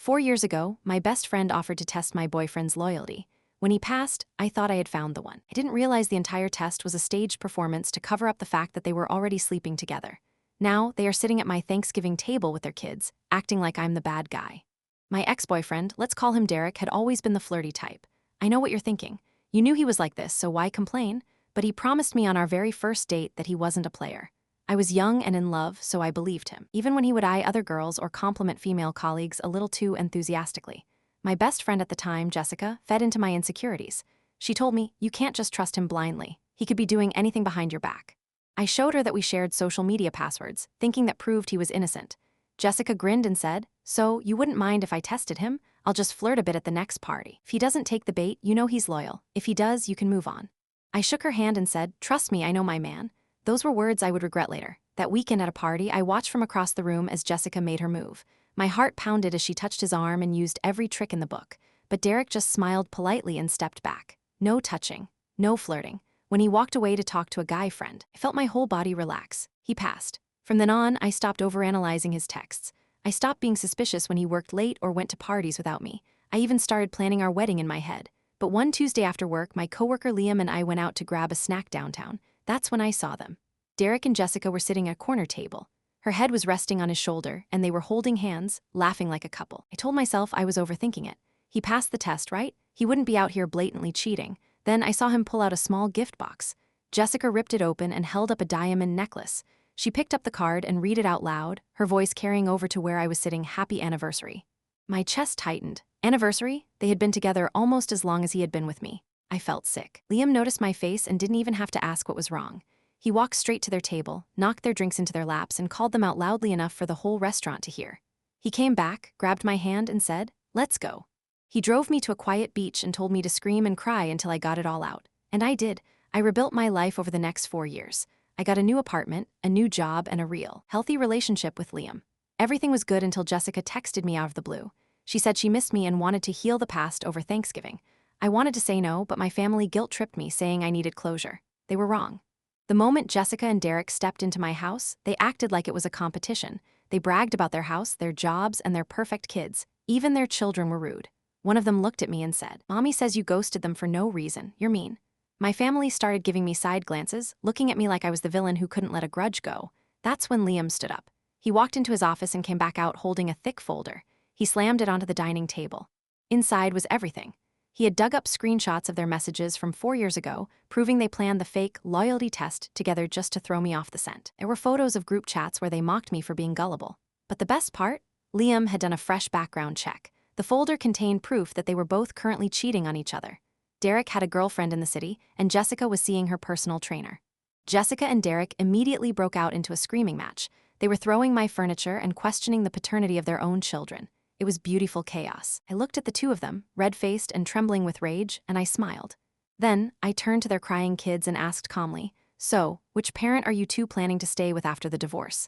4 years ago, my best friend offered to test my boyfriend's loyalty. When he passed, I thought I had found the one. I didn't realize the entire test was a staged performance to cover up the fact that they were already sleeping together. Now, they are sitting at my Thanksgiving table with their kids, acting like I'm the bad guy. My ex-boyfriend, let's call him Derek, had always been the flirty type. I know what you're thinking. You knew he was like this, so why complain? But he promised me on our very first date that he wasn't a player. I was young and in love, so I believed him, even when he would eye other girls or compliment female colleagues a little too enthusiastically. My best friend at the time, Jessica, fed into my insecurities. She told me, you can't just trust him blindly. He could be doing anything behind your back. I showed her that we shared social media passwords, thinking that proved he was innocent. Jessica grinned and said, so, you wouldn't mind if I tested him? I'll just flirt a bit at the next party. If he doesn't take the bait, you know he's loyal. If he does, you can move on. I shook her hand and said, trust me, I know my man. Those were words I would regret later. That weekend at a party, I watched from across the room as Jessica made her move. My heart pounded as she touched his arm and used every trick in the book. But Derek just smiled politely and stepped back. No touching. No flirting. When he walked away to talk to a guy friend, I felt my whole body relax. He passed. From then on, I stopped overanalyzing his texts. I stopped being suspicious when he worked late or went to parties without me. I even started planning our wedding in my head. But one Tuesday after work, my coworker Liam and I went out to grab a snack downtown. That's when I saw them. Derek and Jessica were sitting at a corner table. Her head was resting on his shoulder, and they were holding hands, laughing like a couple. I told myself I was overthinking it. He passed the test, right? He wouldn't be out here blatantly cheating. Then I saw him pull out a small gift box. Jessica ripped it open and held up a diamond necklace. She picked up the card and read it out loud, her voice carrying over to where I was sitting. Happy anniversary. My chest tightened. Anniversary? They had been together almost as long as he had been with me. I felt sick. Liam noticed my face and didn't even have to ask what was wrong. He walked straight to their table, knocked their drinks into their laps, and called them out loudly enough for the whole restaurant to hear. He came back, grabbed my hand, and said, let's go. He drove me to a quiet beach and told me to scream and cry until I got it all out. And I did. I rebuilt my life over the next 4 years. I got a new apartment, a new job, and a real, healthy relationship with Liam. Everything was good until Jessica texted me out of the blue. She said she missed me and wanted to heal the past over Thanksgiving. I wanted to say no, but my family guilt-tripped me, saying I needed closure. They were wrong. The moment Jessica and Derek stepped into my house, they acted like it was a competition. They bragged about their house, their jobs, and their perfect kids. Even their children were rude. One of them looked at me and said, Mommy says you ghosted them for no reason. You're mean. My family started giving me side glances, looking at me like I was the villain who couldn't let a grudge go. That's when Liam stood up. He walked into his office and came back out holding a thick folder. He slammed it onto the dining table. Inside was everything. He had dug up screenshots of their messages from 4 years ago, proving they planned the fake loyalty test together just to throw me off the scent. There were photos of group chats where they mocked me for being gullible. But the best part? Liam had done a fresh background check. The folder contained proof that they were both currently cheating on each other. Derek had a girlfriend in the city, and Jessica was seeing her personal trainer. Jessica and Derek immediately broke out into a screaming match. They were throwing my furniture and questioning the paternity of their own children. It was beautiful chaos. I looked at the two of them, red-faced and trembling with rage, and I smiled. Then, I turned to their crying kids and asked calmly, so, which parent are you two planning to stay with after the divorce?